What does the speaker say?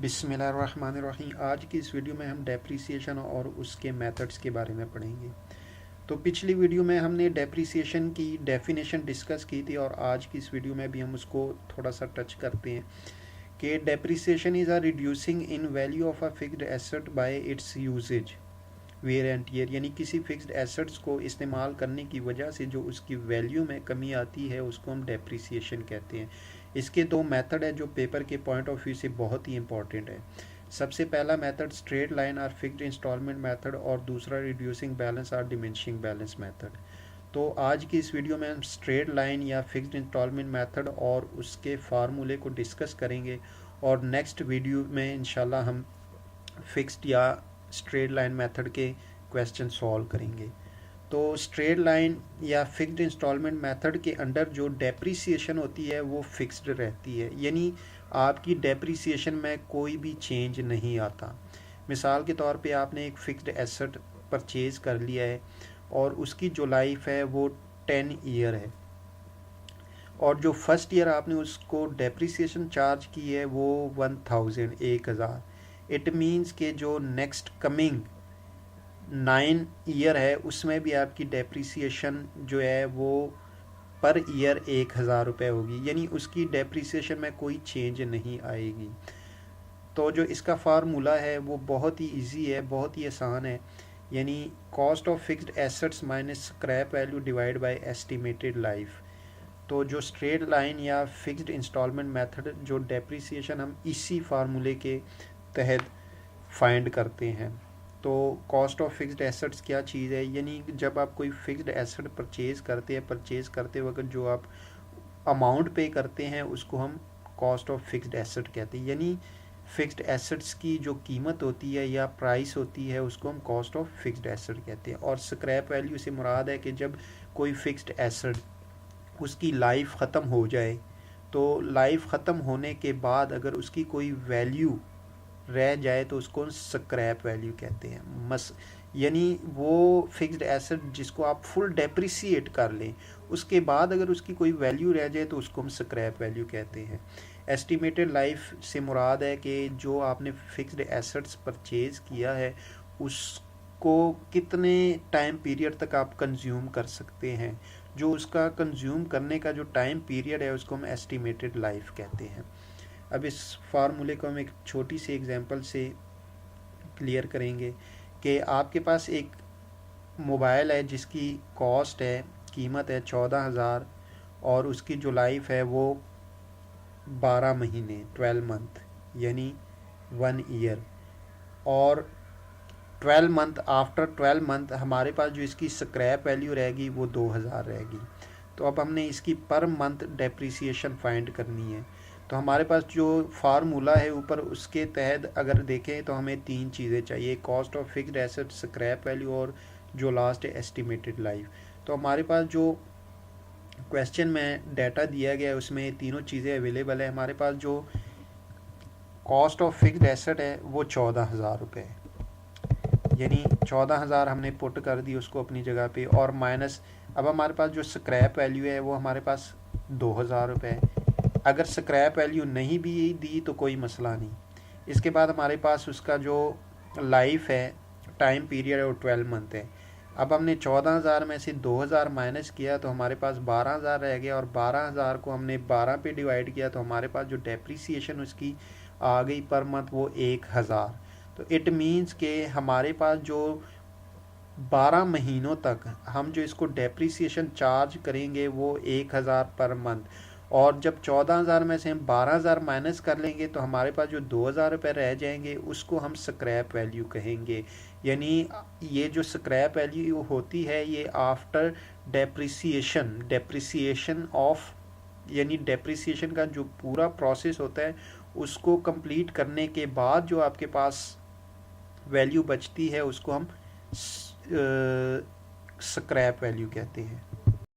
बिस्मिल्लाहिर्रहमानिर्रहीम। आज की इस वीडियो में हम डेप्रिसिएशन और उसके मेथड्स के बारे में पढ़ेंगे। तो पिछली वीडियो में हमने डेप्रिसिएशन की डेफिनेशन डिस्कस की थी और आज की इस वीडियो में भी हम उसको थोड़ा सा टच करते हैं कि depreciation is a reducing in value of a fixed asset by its usage wear and tear, यानी किसी फिक्स्ड एसेट्स को इस्तेमाल करने की वजह से जो उसकी वैल्यू में कमी आती है उसको हम डेप्रिसिएशन कहते हैं। इसके दो मेथड है जो पेपर के पॉइंट ऑफ व्यू से बहुत ही इंपॉर्टेंट है। सबसे पहला मेथड स्ट्रेट लाइन और फिक्स्ड इंस्टॉलमेंट मेथड और दूसरा रिड्यूसिंग बैलेंस और डिमिनिशिंग बैलेंस मेथड। तो आज की इस वीडियो में हम स्ट्रेट लाइन या फिक्स्ड इंस्टॉलमेंट मेथड और उसके फार्मूले को डिस्कस करेंगे और नेक्स्ट वीडियो में इंशाल्लाह हम फिक्स्ड या स्ट्रेट लाइन मेथड के क्वेश्चन सॉल्व करेंगे। तो स्ट्रेट लाइन या फिक्स्ड इंस्टॉलमेंट मेथड के अंडर जो डेप्रिसिएशन होती है वो फिक्स्ड रहती है, यानी आपकी डेप्रिसिएशन में कोई भी चेंज नहीं आता। मिसाल के तौर पे आपने एक फिक्स्ड एसेट परचेज़ कर लिया है और उसकी जो लाइफ है वो 10 ईयर है और जो फर्स्ट ईयर आपने उसको डेप्रिसिएशन चार्ज की है वो 1000 इट मीन्स के जो नेक्स्ट कमिंग 9 ईयर है उसमें भी आपकी डेप्रिसिएशन जो है वो पर ईयर 1000 रुपये होगी, यानी उसकी डेप्रिसिएशन में कोई चेंज नहीं आएगी। तो जो इसका फार्मूला है वो बहुत ही इजी है, बहुत ही आसान है, यानी cost of fixed assets minus scrap value divide by estimated life. तो जो स्ट्रेट लाइन या फिक्स्ड इंस्टॉलमेंट मेथड जो डेप्रिसिएशन हम इसी फार्मूले के तहत फाइंड करते हैं। तो कॉस्ट ऑफ फिक्स्ड एसेट्स क्या चीज़ है, यानी जब आप कोई फिक्स्ड एसेट परचेज़ करते वक्त जो आप अमाउंट पे करते हैं उसको हम कॉस्ट ऑफ फिक्स्ड एसेट कहते हैं, यानी फिक्स्ड एसेट्स की जो कीमत होती है या प्राइस होती है उसको हम कॉस्ट ऑफ फिक्स्ड एसेट कहते हैं। और स्क्रैप वैल्यू से मुराद है कि जब कोई फिक्स्ड एसेट उसकी लाइफ ख़त्म हो जाए तो लाइफ ख़त्म होने के बाद अगर उसकी कोई वैल्यू रह जाए तो उसको स्क्रैप वैल्यू कहते हैं। यानी वो फिक्स्ड एसेट जिसको आप फुल डेप्रिसिएट कर लें उसके बाद अगर उसकी कोई वैल्यू रह जाए तो उसको हम स्क्रैप वैल्यू कहते हैं। एस्टिमेटेड लाइफ से मुराद है कि जो आपने फिक्स्ड एसेट्स परचेज़ किया है उसको कितने टाइम पीरियड तक आप कंज्यूम कर सकते हैं, जो उसका कंज्यूम करने का जो टाइम पीरियड है उसको हम एस्टिमेटेड लाइफ कहते हैं। अब इस फार्मूले को हम एक छोटी सी एग्जांपल से क्लियर करेंगे कि आपके पास एक मोबाइल है जिसकी कॉस्ट है, कीमत है 14,000 और उसकी जो लाइफ है वो 12 महीने 12 मंथ यानी 1 ईयर, और 12 मंथ आफ्टर 12 मंथ हमारे पास जो इसकी स्क्रैप वैल्यू रहेगी वो 2000 रहेगी। तो अब हमने इसकी पर मंथ डेप्रिसिएशन फाइंड करनी है। तो हमारे पास जो फार्मूला है ऊपर उसके तहत अगर देखें तो हमें 3 चीज़ें चाहिए, cost of fixed asset, scrap value और जो लास्ट है एस्टिमेटेड लाइफ। तो हमारे पास जो क्वेश्चन में डाटा दिया गया है उसमें तीनों चीज़ें अवेलेबल है। हमारे पास जो कॉस्ट ऑफ फिक्स्ड एसेट है वो 14,000 रुपये, यानी 14,000 हमने पुट कर दी उसको अपनी जगह पे, और माइनस अब हमारे पास जो स्क्रैप वैल्यू है वो हमारे पास 2,000 रुपये। अगर स्क्रैप वैल्यू नहीं भी दी तो कोई मसला नहीं। इसके बाद हमारे पास उसका जो लाइफ है टाइम पीरियड है वो 12 मंथ है। अब हमने 14,000 में से 2,000 माइनस किया तो हमारे पास 12,000 रह गया, और 12,000 को हमने 12 पे डिवाइड किया तो हमारे पास जो डेप्रिसिएशन उसकी आ गई पर मंथ वो 1,000। तो इट मीन्स के हमारे पास जो 12 महीनों तक हम जो इसको डेप्रिसिएशन चार्ज करेंगे वो 1,000 पर मंथ, और जब 14,000 में से हम 12,000 माइनस कर लेंगे तो हमारे पास जो 2,000 रुपये रह जाएंगे उसको हम स्क्रैप वैल्यू कहेंगे। यानी ये जो स्क्रैप वैल्यू होती है ये आफ्टर डेप्रिसिएशन ऑफ, यानी डेप्रिसिएशन का जो पूरा प्रोसेस होता है उसको कंप्लीट करने के बाद जो आपके पास वैल्यू बचती है उसको हम स्क्रैप वैल्यू कहते हैं।